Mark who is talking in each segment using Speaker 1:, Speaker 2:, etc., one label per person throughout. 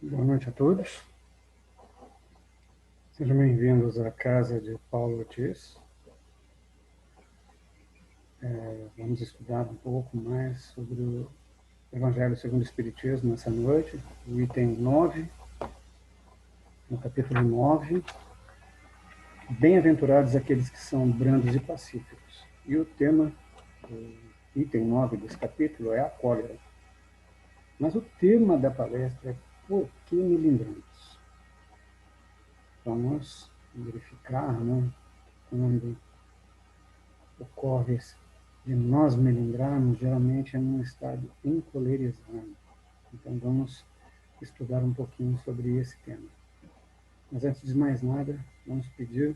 Speaker 1: Boa noite a todos. Sejam bem-vindos à casa de Paulo Ortiz. Vamos estudar um pouco mais sobre o Evangelho segundo o Espiritismo nessa noite, o item 9, no capítulo 9, Bem-aventurados aqueles que são brandos e pacíficos. E o tema, o item 9 desse capítulo é a cólera. Mas o tema da palestra é por que melindramos? Vamos verificar, quando ocorre de nós melindrarmos, geralmente é num estado encolerizado. Então vamos estudar um pouquinho sobre esse tema. Mas antes de mais nada, vamos fazer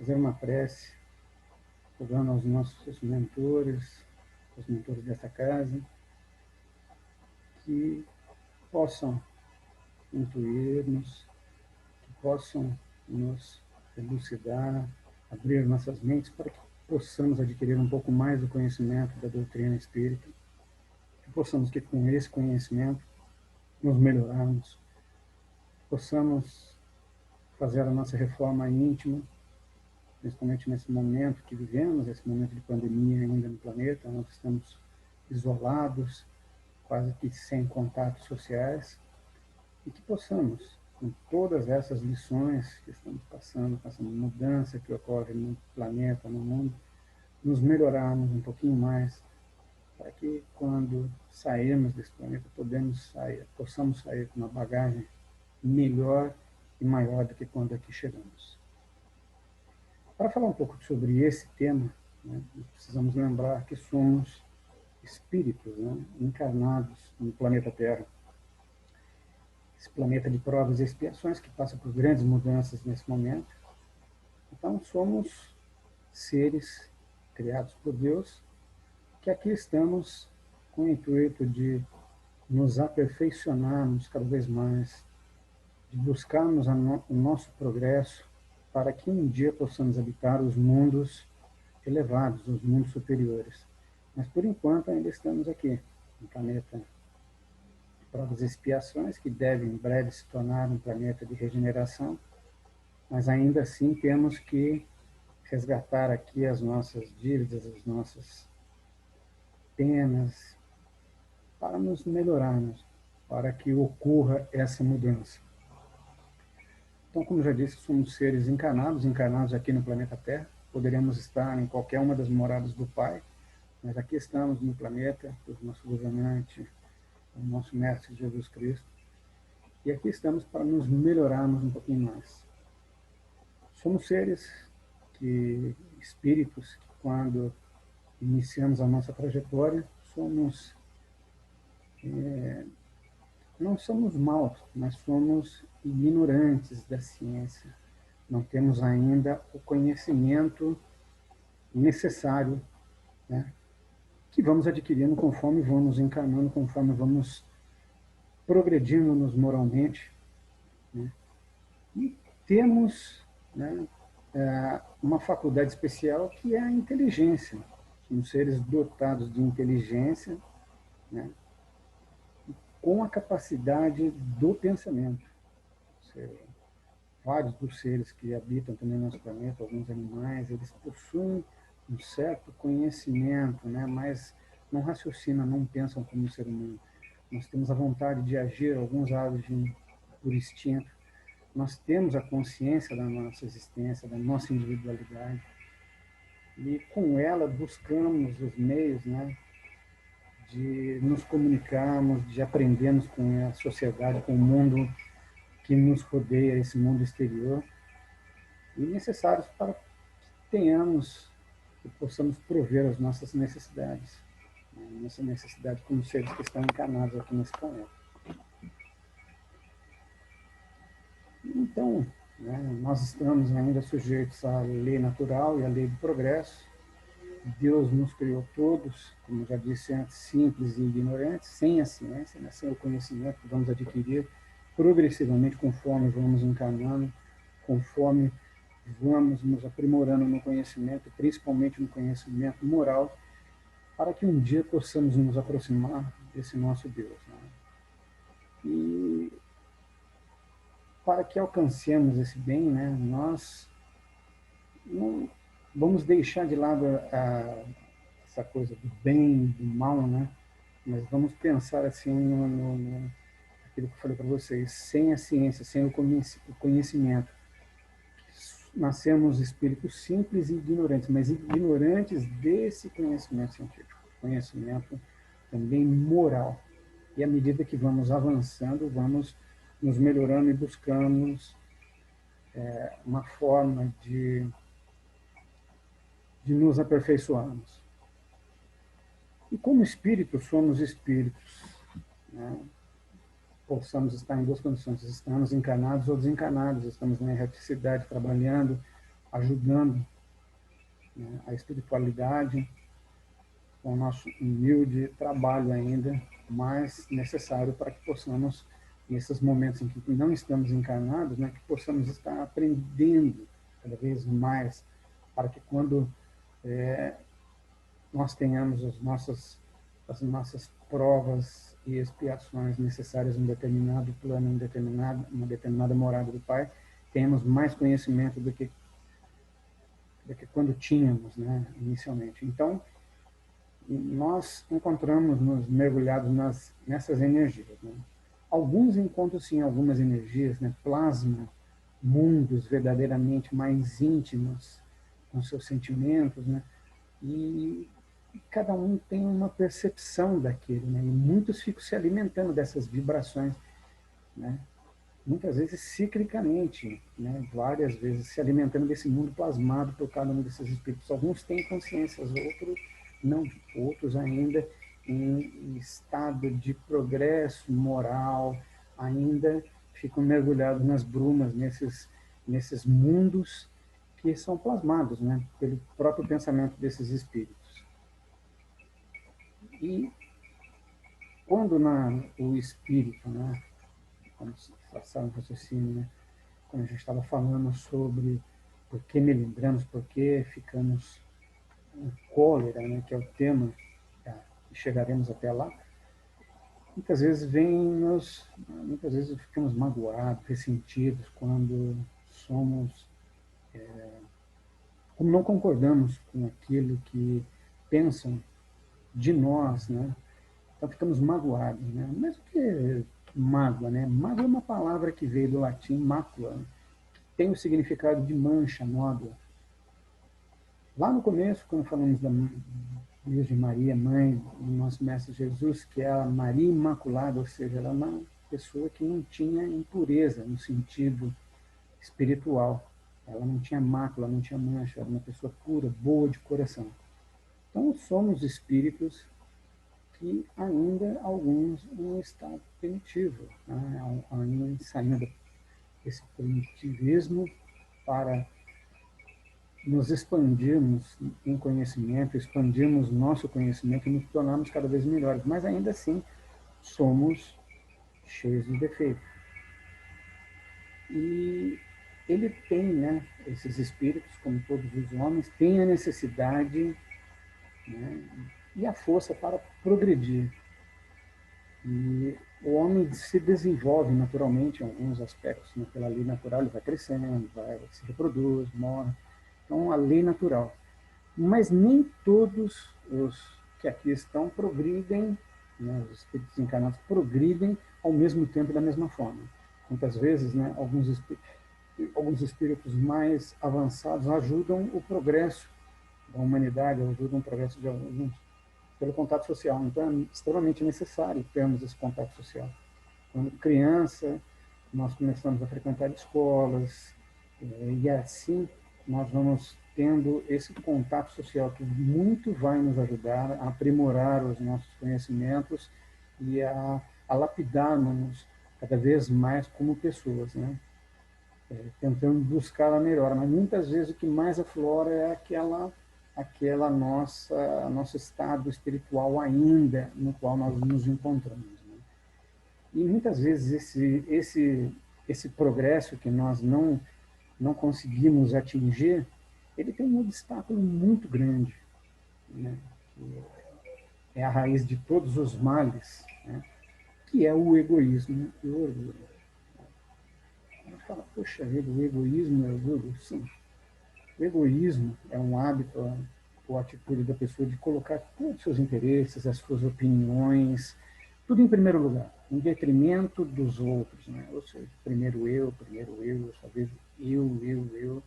Speaker 1: uma prece, rogando aos nossos mentores, os mentores dessa casa, que possam intuir-nos, que possam nos elucidar, abrir nossas mentes para que possamos adquirir um pouco mais do conhecimento da doutrina espírita, que possamos que com esse conhecimento nos melhorarmos, possamos fazer a nossa reforma íntima, principalmente nesse momento que vivemos, esse momento de pandemia ainda no planeta, onde estamos isolados, quase que sem contatos sociais, e que possamos, com todas essas lições que estamos passando, com essa mudança que ocorre no planeta, no mundo, nos melhorarmos um pouquinho mais, para que quando sairmos desse planeta possamos sair com uma bagagem melhor e maior do que quando aqui chegamos. Para falar um pouco sobre esse tema, precisamos lembrar que somos espíritos, encarnados no planeta Terra. Esse planeta de provas e expiações que passa por grandes mudanças nesse momento. Então, somos seres criados por Deus, que aqui estamos com o intuito de nos aperfeiçoarmos cada vez mais, de buscarmos o nosso progresso, para que um dia possamos habitar os mundos elevados, os mundos superiores. Mas, por enquanto, ainda estamos aqui, no planeta de provas e expiações, que deve em breve se tornar um planeta de regeneração, mas ainda assim temos que resgatar aqui as nossas dívidas, as nossas penas, para nos melhorarmos, para que ocorra essa mudança. Então, como já disse, somos seres encarnados aqui no planeta Terra. Poderíamos estar em qualquer uma das moradas do Pai, mas aqui estamos no planeta, o nosso governante, o nosso Mestre Jesus Cristo, e aqui estamos para nos melhorarmos um pouquinho mais. Somos seres espíritos, que quando iniciamos a nossa trajetória, não somos maus, mas somos ignorantes da ciência. Não temos ainda o conhecimento necessário, que vamos adquirindo conforme vamos encarnando, conforme vamos progredindo-nos moralmente. E temos uma faculdade especial que é a inteligência. Somos seres dotados de inteligência, com a capacidade do pensamento. Ou seja, vários dos seres que habitam também no nosso planeta, alguns animais, eles possuem um certo conhecimento, mas não raciocinam, não pensam como um ser humano. Nós temos a vontade de agir, alguns agem por instinto. Nós temos a consciência da nossa existência, da nossa individualidade, e com ela buscamos os meios, de nos comunicarmos, de aprendermos com a sociedade, com o mundo que nos rodeia, esse mundo exterior, e necessários para que tenhamos e possamos prover as nossas necessidades, nossa necessidade como seres que estão encarnados aqui nesse planeta. Então, nós estamos ainda sujeitos à lei natural e à lei do progresso. Deus nos criou todos, como já disse antes, simples e ignorantes, sem a ciência, sem o conhecimento que vamos adquirir progressivamente conforme vamos encarnando, conforme vamos nos aprimorando no conhecimento, principalmente no conhecimento moral, para que um dia possamos nos aproximar desse nosso Deus. E para que alcancemos esse bem, né, nós não vamos deixar de lado essa coisa do bem, do mal, né? Mas vamos pensar assim aquilo que eu falei para vocês, sem a ciência, sem o conhecimento. Nascemos espíritos simples e ignorantes, mas ignorantes desse conhecimento científico, conhecimento também moral. E à medida que vamos avançando, vamos nos melhorando e buscamos uma forma de nos aperfeiçoarmos. E como espíritos, somos espíritos. Né? Possamos estar em duas condições, estamos encarnados ou desencarnados, estamos na erraticidade, trabalhando, ajudando, né, a espiritualidade, com o nosso humilde trabalho ainda, mas necessário para que possamos, nesses momentos em que não estamos encarnados, né, que possamos estar aprendendo cada vez mais, para que quando nós tenhamos as nossas provas e expiações necessárias em um determinado plano, uma determinada morada do Pai, tenhamos mais conhecimento do que quando tínhamos, né, inicialmente. Então, nós encontramos-nos mergulhados nessas energias. Né? Alguns encontram, sim, algumas energias, né, plasma mundos verdadeiramente mais íntimos com seus sentimentos, né? E cada um tem uma percepção daquilo, né? E muitos ficam se alimentando dessas vibrações, né? Muitas vezes ciclicamente, né? Várias vezes se alimentando desse mundo plasmado por cada um desses espíritos. Alguns têm consciências, outros não, outros ainda em estado de progresso moral, ainda ficam mergulhados nas brumas, nesses mundos que são plasmados, né? Pelo próprio pensamento desses espíritos. E quando o espírito, né, como traçar um raciocínio, né, quando a gente estava falando sobre por que melindranos, por que ficamos em cólera, né, que é o tema, e chegaremos até lá, muitas vezes muitas vezes ficamos magoados, ressentidos quando somos, como não concordamos com aquilo que pensam de nós, né? Então ficamos magoados, né? Mas o que mágoa, né? Mágoa é uma palavra que veio do latim mácula, né? Tem o significado de mancha, nódoa. Lá no começo, quando falamos da Virgem Maria, mãe do nosso Mestre Jesus, que é a Maria Imaculada, ou seja, ela é uma pessoa que não tinha impureza no sentido espiritual. Ela não tinha mácula, não tinha mancha, era uma pessoa pura, boa de coração. Então, somos espíritos que ainda alguns em estado primitivo, né? Ainda saindo desse primitivismo para nos expandirmos em conhecimento, expandirmos nosso conhecimento e nos tornarmos cada vez melhores, mas ainda assim somos cheios de defeitos. E ele tem, né, esses espíritos, como todos os homens, têm a necessidade, né, e a força para progredir. E o homem se desenvolve naturalmente em alguns aspectos, né, pela lei natural, ele vai crescendo, se reproduz, morre. Então, a lei natural. Mas nem todos os que aqui estão progridem, né, os espíritos encarnados progridem ao mesmo tempo e da mesma forma. Muitas vezes, né, alguns espíritos mais avançados ajudam o progresso da humanidade, ajudam o progresso de alguns pelo contato social. Então, é extremamente necessário termos esse contato social. Quando criança, nós começamos a frequentar escolas, e assim nós vamos tendo esse contato social que muito vai nos ajudar a aprimorar os nossos conhecimentos e a lapidarmos cada vez mais como pessoas, né? Tentando buscar a melhora, mas muitas vezes o que mais aflora é aquela nosso estado espiritual ainda no qual nós nos encontramos, né? E muitas vezes esse progresso que nós não conseguimos atingir, ele tem um obstáculo muito grande, né? Que é a raiz de todos os males, né? Que é o egoísmo e o orgulho. fala, poxa vida, o egoísmo é orgulho? Sim. O egoísmo é um hábito ou atitude da pessoa de colocar todos os seus interesses, as suas opiniões, tudo em primeiro lugar, em detrimento dos outros, né? Ou seja, primeiro eu só vejo eu,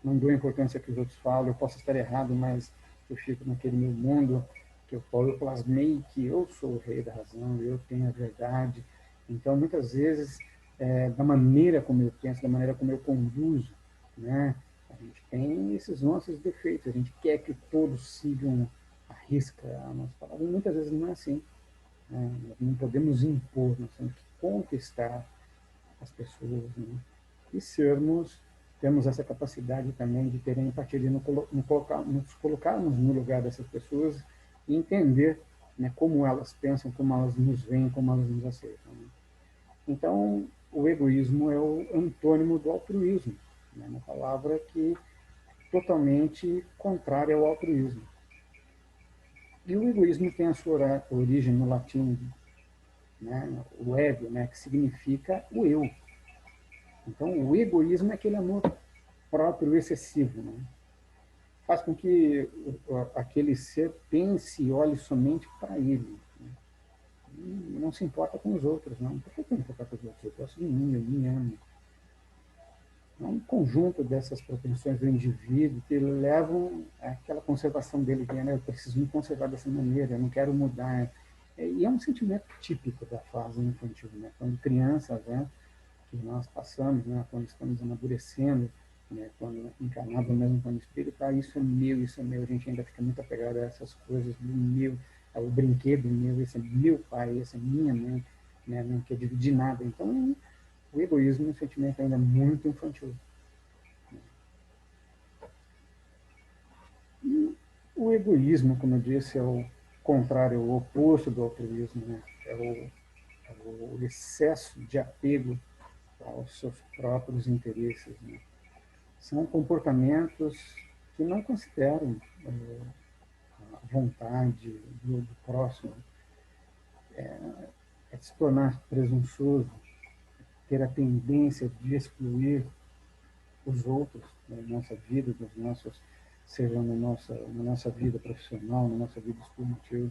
Speaker 1: não dou importância que os outros falam, eu posso estar errado, mas eu fico naquele meu mundo que eu plasmei que eu sou o rei da razão, eu tenho a verdade. Então, muitas vezes, da maneira como eu penso, da maneira como eu conduzo, né? A gente tem esses nossos defeitos, a gente quer que todos sigam a risca a nossa palavra, e muitas vezes não é assim. Né? Nós não podemos impor, nós temos que conquistar as pessoas, né? E temos essa capacidade também de ter empatia, de nos colocarmos no lugar dessas pessoas e entender, né, como elas pensam, como elas nos veem, como elas nos aceitam. Né? Então, o egoísmo é o antônimo do altruísmo, né? Uma palavra que totalmente contrária ao altruísmo. E o egoísmo tem a sua origem no latim, né, o ego, né, que significa o eu. Então, o egoísmo é aquele amor próprio excessivo, né? Faz com que aquele ser pense e olhe somente para ele. Né? E não se importa com os outros, não. Por que eu me importar com os outros? Eu gosto de mim, eu me amo. É um conjunto dessas propensões do indivíduo que levam àquela conservação dele, que é, né, eu preciso me conservar dessa maneira, eu não quero mudar. E é um sentimento típico da fase infantil, né? Quando crianças, né, que nós passamos, né, quando estamos amadurecendo, né, quando encarnado mesmo como espírito, isso é meu, a gente ainda fica muito apegado a essas coisas do meu, ao brinquedo meu, esse é meu pai, essa é minha mãe, né, não quer dividir nada. Então, o egoísmo é um sentimento ainda muito infantil. E o egoísmo, como eu disse, é o contrário, o oposto do altruísmo, né? É o excesso de apego aos seus próprios interesses. Né? São comportamentos que não consideram a vontade do próximo, é se tornar presunçoso, ter a tendência de excluir os outros na nossa vida, seja na nossa vida profissional, na nossa vida estudantil.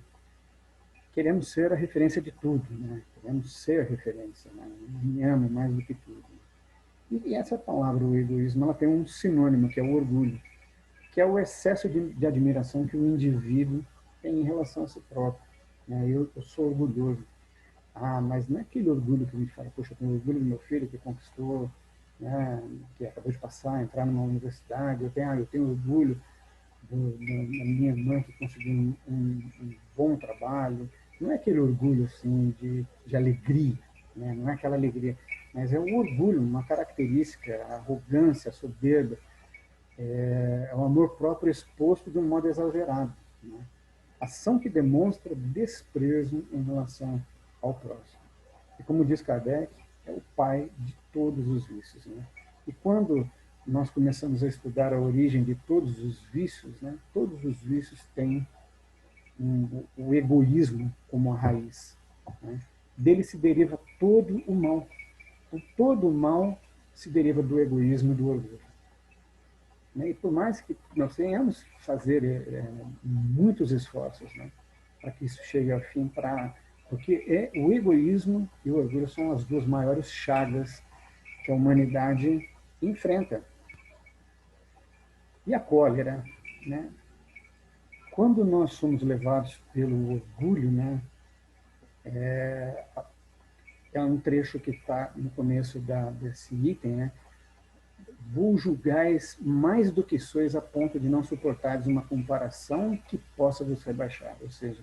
Speaker 1: Queremos ser a referência de tudo, né? Queremos ser a referência, né? Me amo mais do que tudo. E essa palavra, o egoísmo, ela tem um sinônimo, que é o orgulho, que é o excesso de admiração que o indivíduo tem em relação a si próprio. Né? Eu sou orgulhoso. Ah, mas não é aquele orgulho que a gente fala, poxa, eu tenho orgulho do meu filho que conquistou, né, que acabou de passar, entrar numa universidade, eu tenho orgulho da minha irmã que conseguiu um bom trabalho. Não é aquele orgulho assim de alegria, né? Não é aquela alegria, mas é um orgulho, uma característica, a arrogância, a soberba, é o amor próprio exposto de um modo exagerado. Né? Ação que demonstra desprezo em relação ao próximo. E como diz Kardec, é o pai de todos os vícios. Né? E quando nós começamos a estudar a origem de todos os vícios, né, todos os vícios têm o egoísmo como a raiz. Né? Dele se deriva todo o mal. Então, todo o mal se deriva do egoísmo e do orgulho. Né? E por mais que nós tenhamos que fazer muitos esforços, né, para que isso chegue ao fim, porque o egoísmo e o orgulho são as duas maiores chagas que a humanidade enfrenta. E a cólera, né? Quando nós somos levados pelo orgulho, né, é um trecho que está no começo desse item, né? Vos julgais mais do que sois a ponto de não suportares uma comparação que possa vos rebaixar. Ou seja,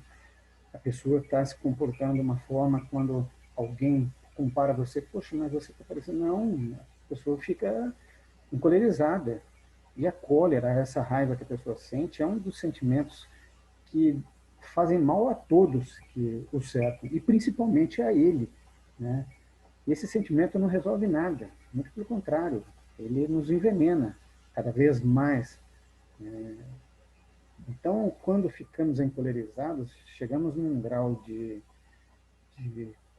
Speaker 1: a pessoa está se comportando de uma forma quando alguém compara você, poxa, mas você está parecendo. Não, a pessoa fica encolerizada. E a cólera, essa raiva que a pessoa sente, é um dos sentimentos que fazem mal a todos que o cercam, e principalmente a ele. Né? E esse sentimento não resolve nada, muito pelo contrário, ele nos envenena cada vez mais. Então, quando ficamos encolerizados, chegamos num grau de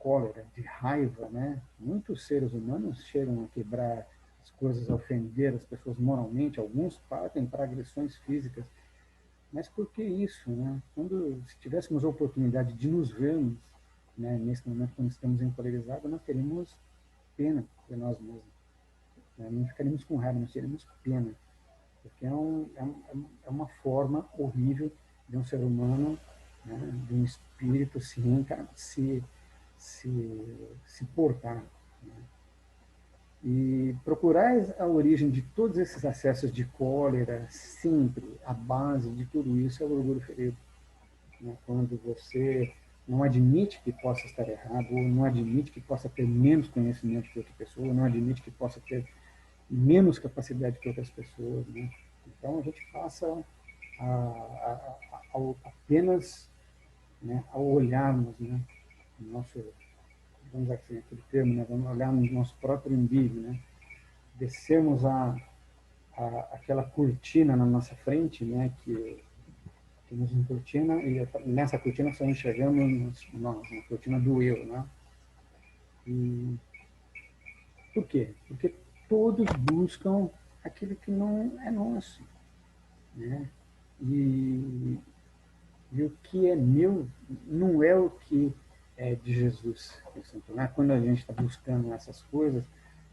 Speaker 1: cólera, de raiva, né? Muitos seres humanos chegam a quebrar as coisas, a ofender as pessoas moralmente, alguns partem para agressões físicas. Mas por que isso, né? Quando se tivéssemos a oportunidade de nos vermos, né, nesse momento quando estamos encolerizados, nós teríamos pena de nós mesmos. Né? Não ficaríamos com raiva, nós teríamos pena. Porque é uma forma horrível de um ser humano, né, de um espírito se portar. Né? E procurar a origem de todos esses acessos de cólera, sempre a base de tudo isso é o orgulho ferido. Né? Quando você não admite que possa estar errado, ou não admite que possa ter menos conhecimento que outra pessoa, ou não admite que possa ter menos capacidade que outras pessoas. Né? Então a gente passa apenas, né, ao olharmos, né, o nosso, vamos dizer assim, aquele termo, né, vamos olhar no nosso próprio umbigo, né, descermos aquela cortina na nossa frente, né, que temos uma cortina, e nessa cortina só enxergamos nós, a cortina do eu. Né? E por quê? Porque todos buscam aquilo que não é nosso. Né? E, e o que é meu não é o que é de Jesus. Né? Quando a gente está buscando essas coisas,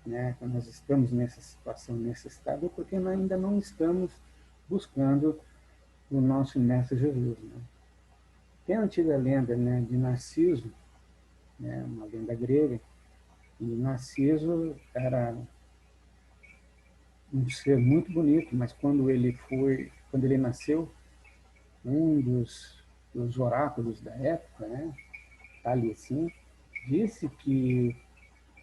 Speaker 1: né, quando nós estamos nessa situação, nesse estado, é porque nós ainda não estamos buscando o nosso Mestre Jesus. Né? Tem a antiga lenda, né, de Narciso, né, uma lenda grega, e Narciso era um ser muito bonito, mas quando ele nasceu, um dos oráculos da época, né, Taliesin, disse que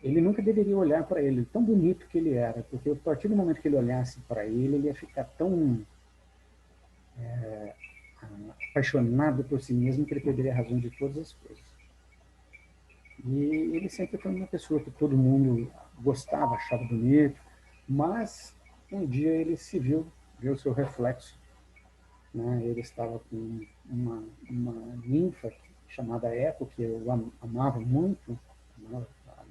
Speaker 1: ele nunca deveria olhar para ele, tão bonito que ele era, porque a partir do momento que ele olhasse para ele ia ficar tão apaixonado por si mesmo que ele perderia a razão de todas as coisas. E ele sempre foi uma pessoa que todo mundo gostava, achava bonito, mas um dia ele se viu o seu reflexo. Né? Ele estava com uma ninfa chamada Eco, que eu amava muito,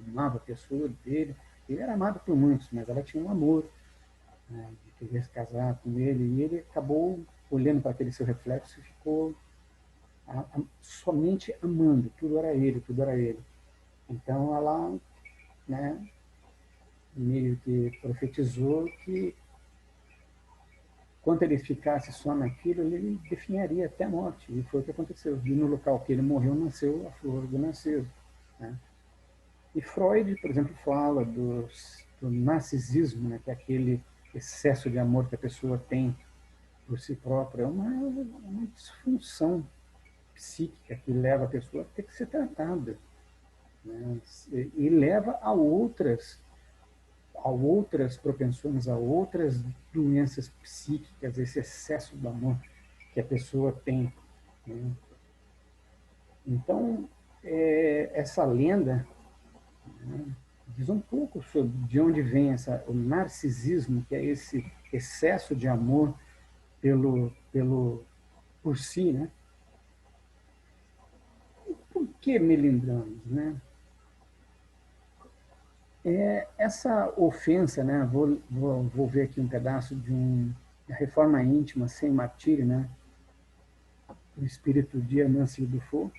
Speaker 1: amava a pessoa dele. Ele era amado por muitos, mas ela tinha um amor, né, de querer se casar com ele, e ele acabou olhando para aquele seu reflexo e ficou somente amando, tudo era ele, tudo era ele. Então ela, né, meio que profetizou que quando ele ficasse só naquilo, ele definharia até a morte. E foi o que aconteceu. E no local que ele morreu, nasceu a flor do Narciso. Né? E Freud, por exemplo, fala do narcisismo, né, que é aquele excesso de amor que a pessoa tem por si própria. É uma disfunção psíquica que leva a pessoa a ter que ser tratada. Né? E leva a outras propensões, a outras doenças psíquicas, esse excesso de amor que a pessoa tem. Né? Então, essa lenda, né, diz um pouco sobre de onde vem o narcisismo, que é esse excesso de amor por si. Né? Por que melindranos? Né? Essa ofensa, né? Vou ver aqui um pedaço da Reforma Íntima sem martírio, né? Do espírito de Hermann Dufour,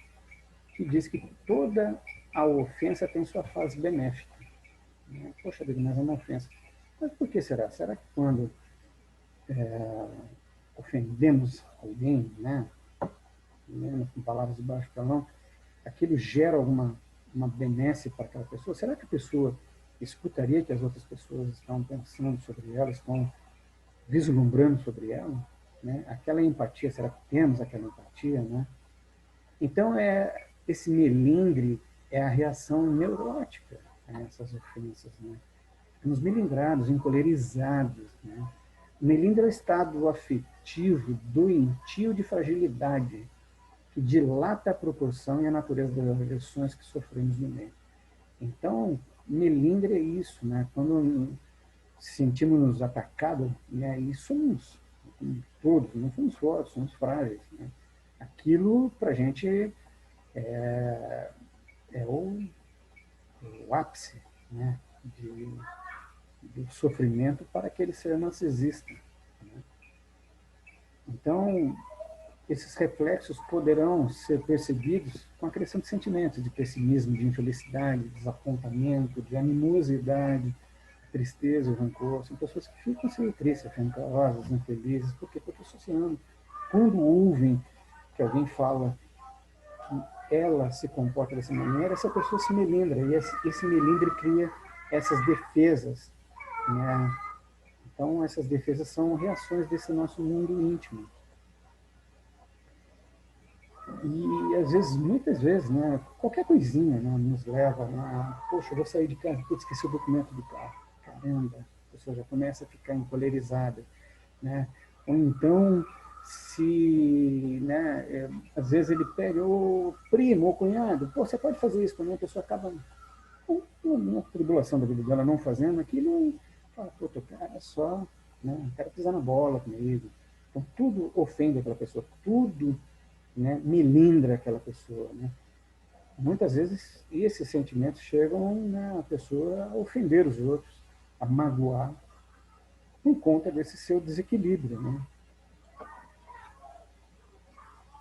Speaker 1: que diz que toda a ofensa tem sua fase benéfica. Né? Poxa vida, mas é uma ofensa. Mas por que será? Será que quando ofendemos alguém, né, com palavras de baixo calão, aquilo gera uma benesse para aquela pessoa? Será que a pessoa escutaria que as outras pessoas estão pensando sobre ela, estão vislumbrando sobre ela? Né? Aquela empatia, será que temos aquela empatia? Né? Então, esse melindre é a reação neurótica a essas ofensas. Né? Ficamos melindrados, encolerizados. Né? O melindre é o estado afetivo doentio de fragilidade que dilata a proporção e a natureza das agressões que sofremos no meio. Então, melindre é isso, né? Quando sentimos-nos atacados, né? E somos todos, não somos fortes, somos frágeis. Né? Aquilo, para a gente, é o ápice, né, do sofrimento para aquele ser narcisista. Né? Então, esses reflexos poderão ser percebidos com a crescente de sentimentos de pessimismo, de infelicidade, de desapontamento, de animosidade, tristeza, o rancor. São pessoas que ficam assim, tristes, rancorosas, infelizes. Por quê? Porque associando. Quando ouvem que alguém fala que ela se comporta dessa maneira, essa pessoa se melindra. E esse melindre cria essas defesas. Né? Então, essas defesas são reações desse nosso mundo íntimo. E, às vezes, muitas vezes, né, qualquer coisinha, né, nos leva a, poxa, eu vou sair de casa, putz, esqueci o documento do carro. Caramba, a pessoa já começa a ficar encolerizada. Né? Ou então, se, né, às vezes ele pega o primo ou cunhado, pô, você pode fazer isso para mim, a pessoa acaba, na tribulação da vida dela, não fazendo aquilo, fala, pô, teu cara é só, né, quero pisar na bola comigo. Então, tudo ofende aquela pessoa, tudo, né, melindra aquela pessoa. Né? Muitas vezes, esses sentimentos chegam, né, a pessoa a ofender os outros, a magoar, por conta desse seu desequilíbrio. Né?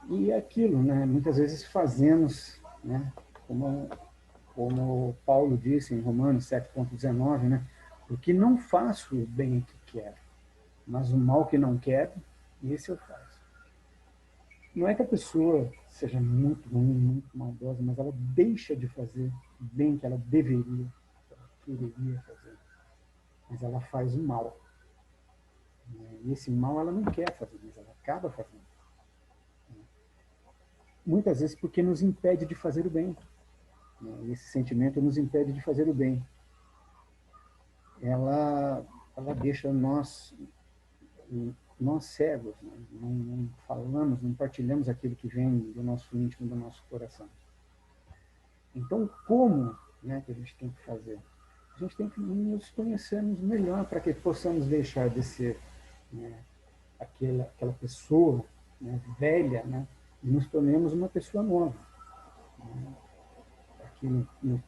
Speaker 1: E é aquilo, né? Muitas vezes fazemos, né? Como Paulo disse em Romanos 7,19, né? Porque não faço o bem que quero, mas o mal que não quero, esse eu faço. Não é que a pessoa seja muito ruim, muito maldosa, mas ela deixa de fazer o bem que ela deveria, que ela quereria fazer. Mas ela faz o mal. Né? E esse mal ela não quer fazer, mas ela acaba fazendo. Muitas vezes porque nos impede de fazer o bem. Né? Esse sentimento nos impede de fazer o bem. Ela deixa nós cegos, né? Não falamos, não partilhamos aquilo que vem do nosso íntimo, do nosso coração. Então, como, né, que a gente tem que fazer? A gente tem que nos conhecermos melhor para que possamos deixar de ser, né, aquela pessoa, né, velha, né, e nos tornemos uma pessoa nova. Né? Aqui no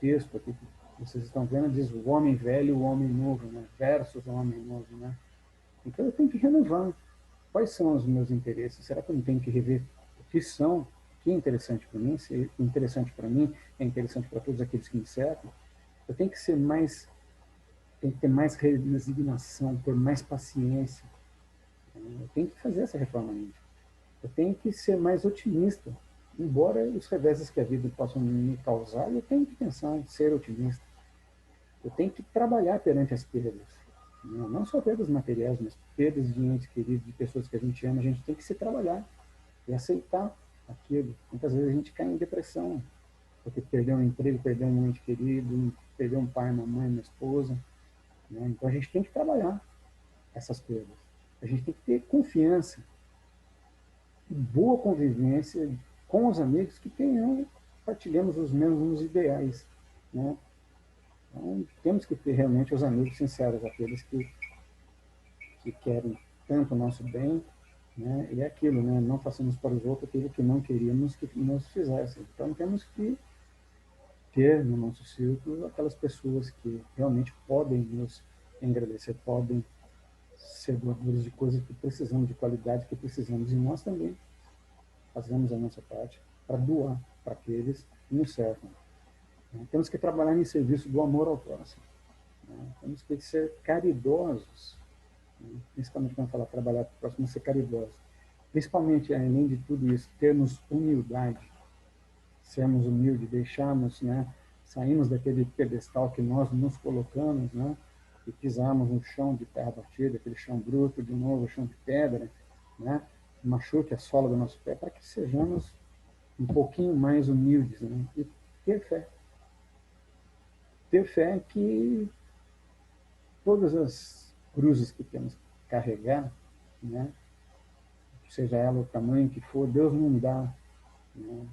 Speaker 1: texto aqui que vocês estão vendo, diz o homem velho e o homem novo, né, versus o homem novo. Né? Então eu tenho que renovar. Quais são os meus interesses? Será que eu não tenho que rever o que são, o que é interessante para mim? Se é interessante para mim, é interessante para todos aqueles que me cercam. Eu tenho que ser mais, tenho que ter mais resignação, ter mais paciência. Eu tenho que fazer essa reforma íntima. Eu tenho que ser mais otimista. Embora os reveses que a vida possa me causar, eu tenho que pensar em ser otimista. Eu tenho que trabalhar perante as perdas. Não só perdas materiais, mas perdas de entes queridos, de pessoas que a gente ama. A gente tem que se trabalhar e aceitar aquilo. Muitas vezes a gente cai em depressão, porque perdeu um emprego, perdeu um ente querido, perdeu um pai, uma mãe, uma esposa. Né? Então a gente tem que trabalhar essas perdas. A gente tem que ter confiança e boa convivência com os amigos que tenham, partilhamos os mesmos ideais. Né? Então, temos que ter realmente os amigos sinceros, aqueles que querem tanto o nosso bem, né? E é aquilo, né? Não façamos para os outros aquilo que não queríamos que nos fizessem. Então, temos que ter no nosso círculo aquelas pessoas que realmente podem nos engrandecer, podem ser doadores de coisas que precisamos, de qualidade que precisamos. E nós também fazemos a nossa parte para doar para aqueles que nos cercam. Temos que trabalhar em serviço do amor ao próximo. Temos que ser caridosos, principalmente quando fala trabalhar para o próximo, ser caridosos. Principalmente, além de tudo isso, termos humildade, sermos humildes, deixarmos, né, sairmos daquele pedestal que nós nos colocamos, né, e pisarmos no chão de terra batida, aquele chão bruto, de novo, chão de pedra, né, machuque a sola do nosso pé, para que sejamos um pouquinho mais humildes, né, e ter fé. Ter fé que todas as cruzes que temos que carregar, né, seja ela o tamanho que for, Deus não dá, né,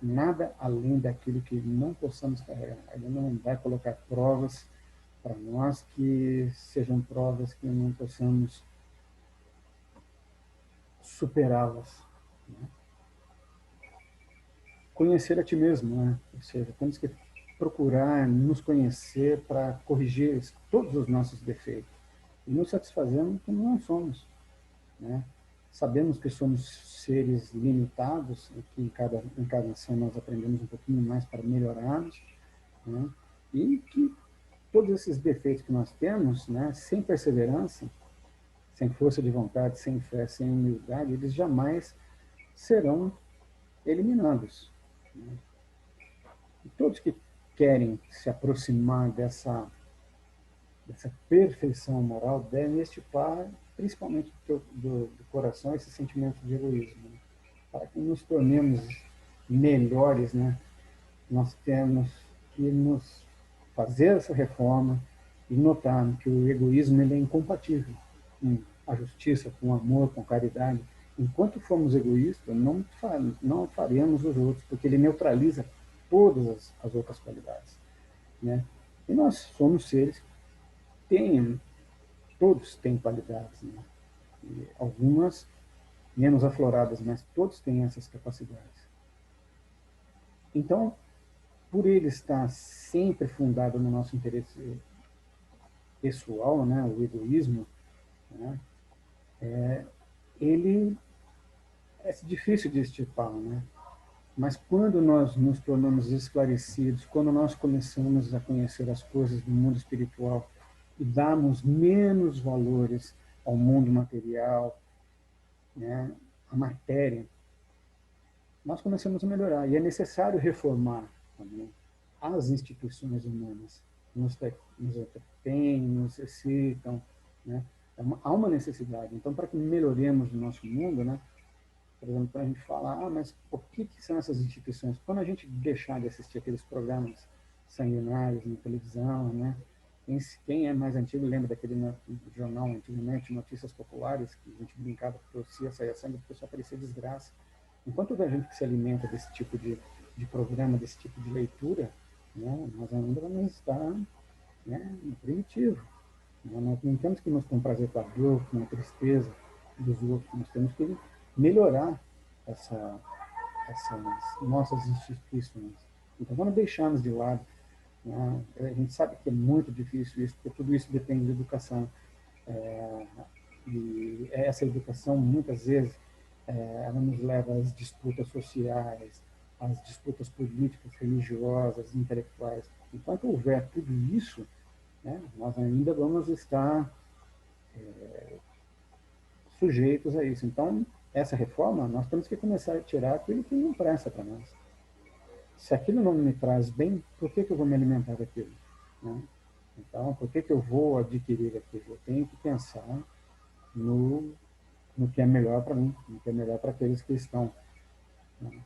Speaker 1: nada além daquilo que não possamos carregar. Ele não vai colocar provas para nós que sejam provas que não possamos superá-las. Né? conhecer a ti mesmo, né? Ou seja, temos que procurar nos conhecer para corrigir todos os nossos defeitos e nos satisfazemos como não somos, né? Sabemos que somos seres limitados e que em cada encarnação nós aprendemos um pouquinho mais para melhorarmos, né? E que todos esses defeitos que nós temos, né, sem perseverança, sem força de vontade, sem fé, sem humildade, eles jamais serão eliminados, né? E todos que querem se aproximar dessa perfeição moral devem estipar, principalmente do coração, esse sentimento de egoísmo, né? Para que nos tornemos melhores, né? Nós temos que nos fazer essa reforma e notar que o egoísmo ele é incompatível com a justiça, com o amor, com a caridade. Enquanto formos egoístas, não faremos os outros, porque ele neutraliza todas as outras qualidades, né? E nós somos seres que têm, todos têm qualidades, né? E algumas menos afloradas, mas todos têm essas capacidades. Então, por ele estar sempre fundado no nosso interesse pessoal, né, o egoísmo, né, ele é difícil de estipar, né? Mas quando nós nos tornamos esclarecidos, quando nós começamos a conhecer as coisas do mundo espiritual e damos menos valores ao mundo material, né, à matéria, nós começamos a melhorar. E é necessário reformar também as instituições humanas. Nos entretêm, nos excitam, né? Há uma necessidade. Então, para que melhoremos o nosso mundo, né? Por exemplo, para a gente falar, mas o que são essas instituições? Quando a gente deixar de assistir aqueles programas sanguinários na televisão, né? Quem é mais antigo lembra daquele jornal antigamente, Notícias Populares, que a gente brincava que torcia, saia sangue, porque só parecia desgraça. Enquanto a gente que se alimenta desse tipo de programa, desse tipo de leitura, né, nós ainda vamos estar, né, no primitivo. Nós não temos que nos comprazer com a dor, com a tristeza dos outros, nós temos que melhorar essas nossas instituições. Então, vamos deixarmos de lado, né? A gente sabe que é muito difícil isso, porque tudo isso depende de educação. É, e essa educação, muitas vezes, ela nos leva às disputas sociais, às disputas políticas, religiosas, intelectuais. Enquanto houver tudo isso, né, nós ainda vamos estar sujeitos a isso. Então, essa reforma, nós temos que começar a tirar aquilo que não presta para nós. Se aquilo não me traz bem, por que eu vou me alimentar daquilo, né? Então, por que eu vou adquirir aquilo? Eu tenho que pensar no, no que é melhor para mim, no que é melhor para aqueles que estão, né?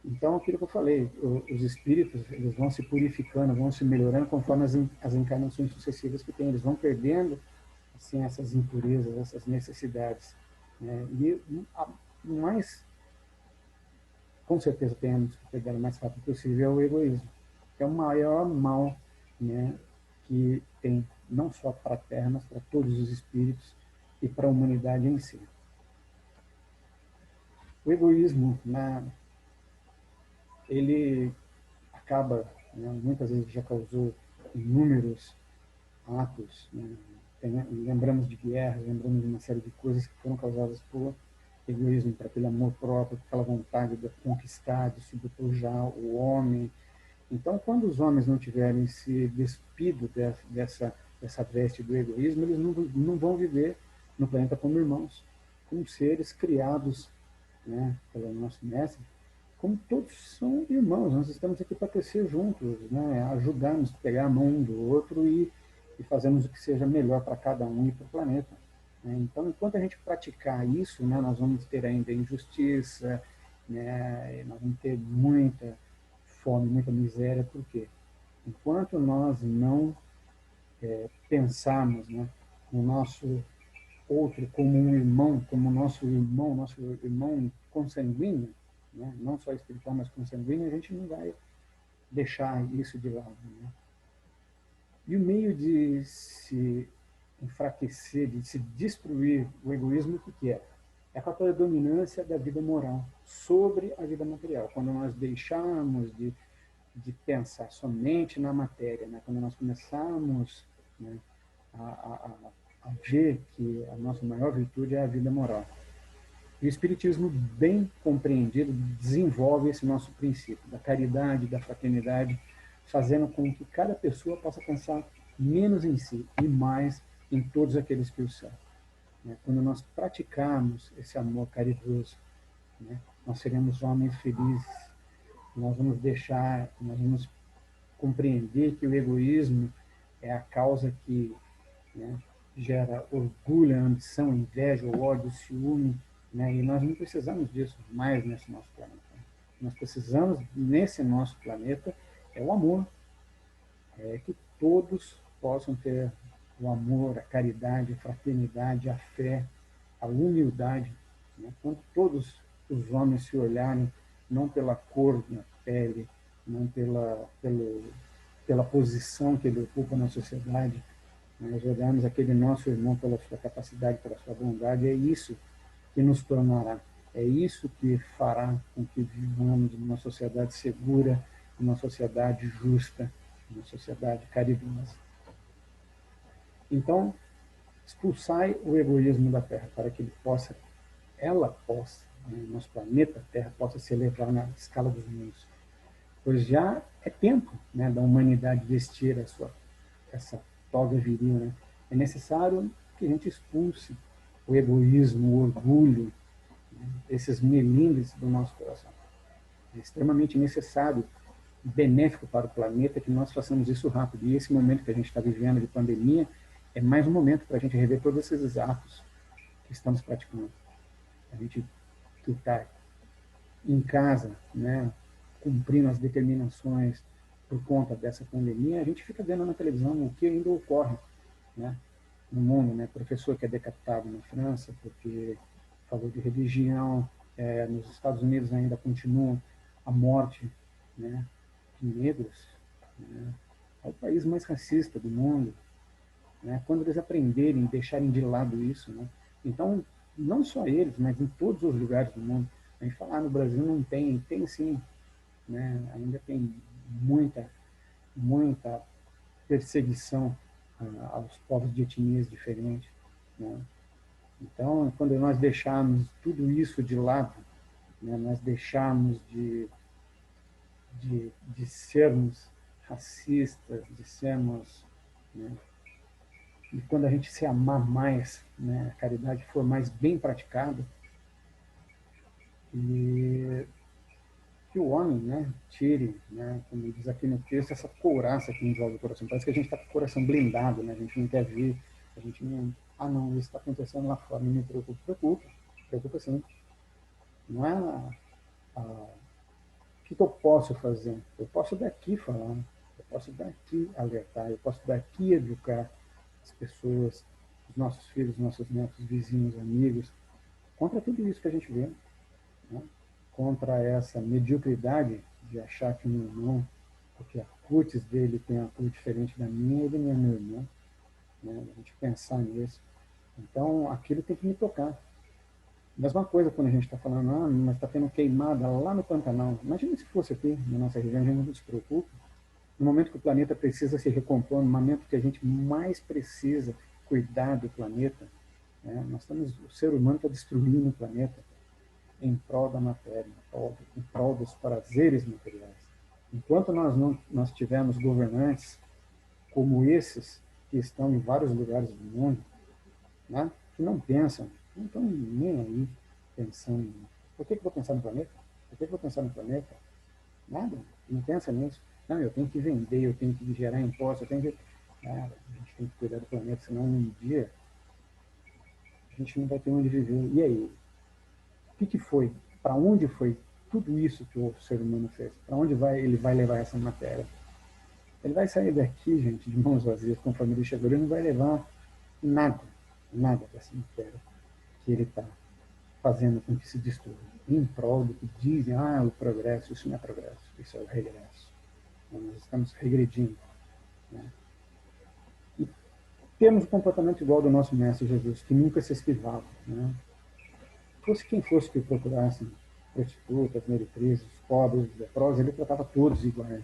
Speaker 1: Então, aquilo que eu falei, os espíritos eles vão se purificando, vão se melhorando conforme as encarnações sucessivas que tem. Eles vão perdendo assim, essas impurezas, essas necessidades, né? E o mais, com certeza, temos que pegar o mais rápido possível é o egoísmo, que é o maior mal, né, que tem, não só para a Terra, mas para todos os espíritos e para a humanidade em si. O egoísmo, né, ele acaba, né, muitas vezes já causou inúmeros atos, né? Lembramos de guerras, lembramos de uma série de coisas que foram causadas por egoísmo, por aquele amor próprio, por aquela vontade de conquistar, de sobrepujar o homem. Então, quando os homens não tiverem se despido dessa veste do egoísmo, eles não vão viver no planeta como irmãos, como seres criados, né, pelo nosso mestre, como todos são irmãos, nós estamos aqui para crescer juntos, né? Ajudar-nos, pegar a mão um do outro e fazermos o que seja melhor para cada um e para o planeta, né? Então, enquanto a gente praticar isso, né, nós vamos ter ainda injustiça, né? Nós vamos ter muita fome, muita miséria, por quê? Enquanto nós não pensarmos, né, no nosso outro como um irmão, como nosso irmão consanguíneo, né? Não só espiritual, mas consanguíneo, a gente não vai deixar isso de lado, né? E o meio de se enfraquecer, de se destruir o egoísmo, o que é? é a predominância da vida moral sobre a vida material. Quando nós deixamos de pensar somente na matéria, né? Quando nós começamos, né, a ver que a nossa maior virtude é a vida moral. E o Espiritismo, bem compreendido, desenvolve esse nosso princípio da caridade, da fraternidade, fazendo com que cada pessoa possa pensar menos em si e mais em todos aqueles que o são. Quando nós praticarmos esse amor caridoso, né, nós seremos homens felizes. Nós vamos compreender que o egoísmo é a causa que, né, gera orgulho, ambição, inveja, ódio, ciúme, né, e nós não precisamos disso mais nesse nosso planeta. Nós precisamos, nesse nosso planeta, é o amor, é que todos possam ter o amor, a caridade, a fraternidade, a fé, a humildade, né? Quando todos os homens se olharem, não pela cor da pele, não pela posição que ele ocupa na sociedade, nós olharmos aquele nosso irmão pela sua capacidade, pela sua bondade, é isso que nos tornará, é isso que fará com que vivamos numa sociedade segura, numa sociedade justa, numa sociedade caridosa. Então, expulsai o egoísmo da Terra para que ela possa, né, nosso planeta Terra possa se elevar na escala dos mundos. Pois já é tempo, né, da humanidade vestir essa toga viril. Né? É necessário que a gente expulse o egoísmo, o orgulho, né, esses melindres do nosso coração. É extremamente necessário, benéfico para o planeta, que nós façamos isso rápido. E esse momento que a gente está vivendo de pandemia é mais um momento para a gente rever todos esses atos que estamos praticando. A gente que está em casa, né, cumprindo as determinações por conta dessa pandemia, a gente fica vendo na televisão o que ainda ocorre, né, no mundo, né? Professor que é decapitado na França porque falou de religião, nos Estados Unidos ainda continua a morte, né, de negros, né? É o país mais racista do mundo, né? Quando eles aprenderem, deixarem de lado isso, né? Então, não só eles, mas em todos os lugares do mundo. A gente fala, no Brasil não tem, tem sim, né? Ainda tem muita perseguição aos povos de etnias diferentes, né? Então, quando nós deixarmos tudo isso de lado, né, nós deixarmos de sermos racistas, de sermos, né, e quando a gente se amar mais, né, a caridade for mais bem praticada, e que o homem, né, tire, né, como diz aqui no texto, essa couraça que envolve o coração. Parece que a gente está com o coração blindado, né, a gente não quer ver, a gente não... Ah, não, isso está acontecendo lá fora, não me preocupa. Preocupa sim. Não é o que eu posso fazer? Eu posso daqui falar, eu posso daqui alertar, eu posso daqui educar as pessoas, os nossos filhos, nossos netos, vizinhos, amigos, contra tudo isso que a gente vê, né? Contra essa mediocridade de achar que meu irmão, porque a cutis dele tem uma cor diferente da minha, ele não é meu irmão, né? A gente pensar nisso. Então, aquilo tem que me tocar. Mesma coisa quando a gente está falando, mas está tendo queimada lá no Pantanal. Imagina se fosse aqui na nossa região, a gente não se preocupa. No momento que o planeta precisa se recompor, no momento que a gente mais precisa cuidar do planeta, né, o ser humano está destruindo o planeta em prol da matéria, em prol dos prazeres materiais. Enquanto nós tivermos governantes como esses, que estão em vários lugares do mundo, né, que não pensam, não estão nem aí pensando. Por que eu vou pensar no planeta? Por que eu vou pensar no planeta? Nada, não pensa nisso. Não, eu tenho que vender, eu tenho que gerar impostos, eu tenho que... Cara, a gente tem que cuidar do planeta, senão um dia a gente não vai ter onde viver. E aí? O que foi? Para onde foi tudo isso que o ser humano fez? Para onde ele vai levar essa matéria? Ele vai sair daqui, gente, de mãos vazias, conforme ele chegou, ele não vai levar nada, nada dessa matéria que ele está fazendo com que se destrua, em prol do que dizem, o progresso. Isso não é progresso, isso é o regresso. Nós estamos regredindo, né? E temos um comportamento igual do nosso Mestre Jesus, que nunca se esquivava, né? fosse quem fosse que procurasse, prostitutas, meretrizes, pobres, leprosos, ele tratava todos iguais.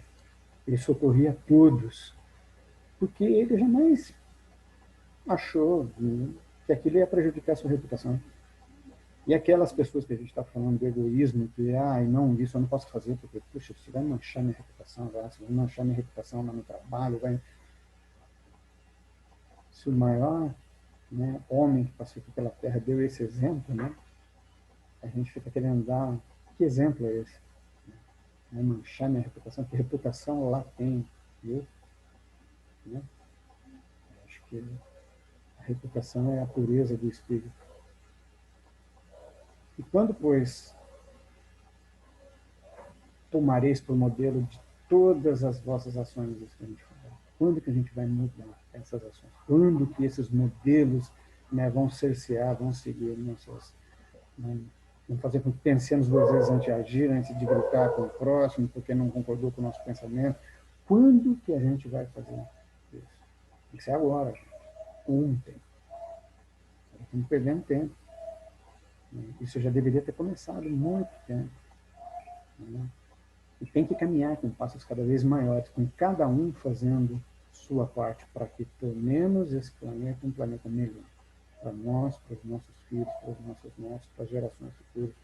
Speaker 1: Ele socorria todos, porque ele jamais achou que aquilo ia prejudicar a sua reputação. E aquelas pessoas que a gente está falando do egoísmo, que, não, isso eu não posso fazer, porque, puxa, isso vai manchar minha reputação, vai manchar minha reputação lá no trabalho, vai... Se o maior, né, homem que passou aqui pela Terra deu esse exemplo, né, a gente fica querendo dar, que exemplo é esse? Vai manchar minha reputação, que reputação lá tem, viu? Né? Acho que a reputação é a pureza do espírito. E quando, pois, tomareis por modelo de todas as vossas ações, isso que a gente fala, quando que a gente vai mudar essas ações? Quando que esses modelos, né, vão cercear, vão seguir nossas... Vão fazer com que pensemos duas vezes antes de agir, antes de gritar com o próximo, porque não concordou com o nosso pensamento. Quando que a gente vai fazer isso? Tem que ser agora, gente. Ontem. Estamos perdendo tempo. Isso já deveria ter começado há muito tempo. Né? E tem que caminhar com passos cada vez maiores, com cada um fazendo sua parte para que tornemos esse planeta um planeta melhor. Para nós, para os nossos filhos, para os nossos netos, para as gerações futuras,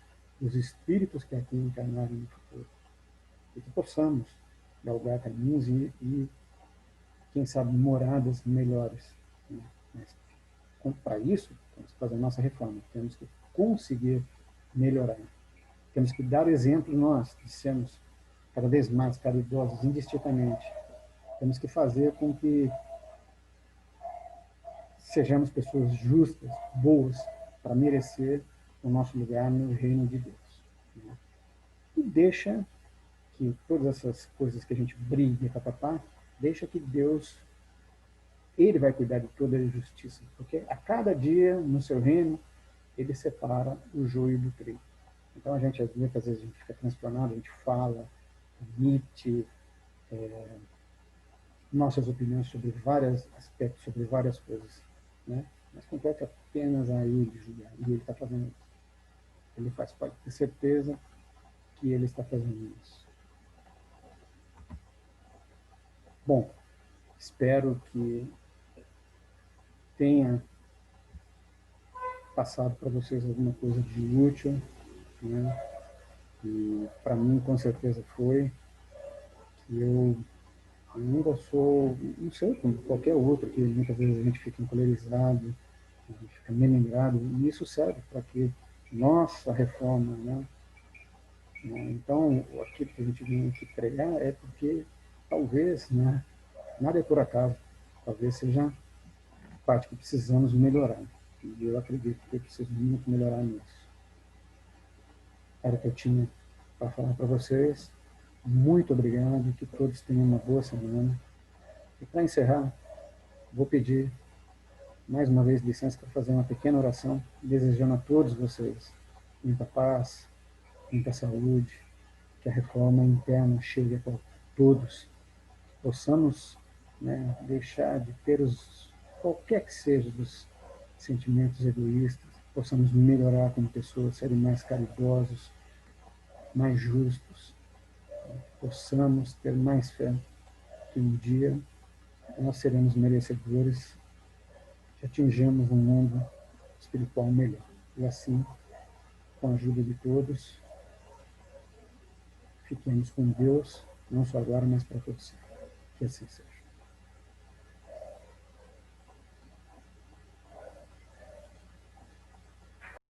Speaker 1: os espíritos que aqui encarnarem no futuro. E que possamos galgar caminhos e quem sabe, moradas melhores. Né? Mas, para isso, temos que fazer a nossa reforma, temos que conseguir melhorar. Temos que dar o exemplo nós, de sermos cada vez mais caridosos, indistintamente. Temos que fazer com que sejamos pessoas justas, boas, para merecer o nosso lugar no reino de Deus. Né? E deixa que todas essas coisas que a gente briga, papapá, deixa que Deus, Ele vai cuidar de toda a justiça. Porque a cada dia, no seu reino, Ele separa o joio do trigo. Então a gente, muitas vezes, a gente fica transtornado, a gente fala, emite nossas opiniões sobre vários aspectos, sobre várias coisas, né? Mas compete apenas a ele julgar, e ele está fazendo isso. Ele faz, pode ter certeza que ele está fazendo isso. Bom, espero que tenha passado para vocês alguma coisa de útil, né? E para mim, com certeza foi. Que eu ainda sou, não sei, como qualquer outro, que muitas vezes a gente fica encolerizado, a gente fica melindrado, e isso serve para que nossa reforma, né? Então, aquilo que a gente vem aqui pregar é porque talvez, né, nada é por acaso, talvez seja parte que precisamos melhorar. E eu acredito que eu preciso muito melhorar nisso. Era o que eu tinha para falar para vocês. Muito obrigado, que todos tenham uma boa semana. E para encerrar, vou pedir mais uma vez licença para fazer uma pequena oração, desejando a todos vocês muita paz, muita saúde, que a reforma interna chegue a todos, possamos, né, deixar de ter qualquer que seja dos sentimentos egoístas, possamos melhorar como pessoas, serem mais caridosos, mais justos, possamos ter mais fé que um dia nós seremos merecedores de atingirmos um mundo espiritual melhor. E assim, com a ajuda de todos, fiquemos com Deus, não só agora, mas para todos sempre. Que assim seja.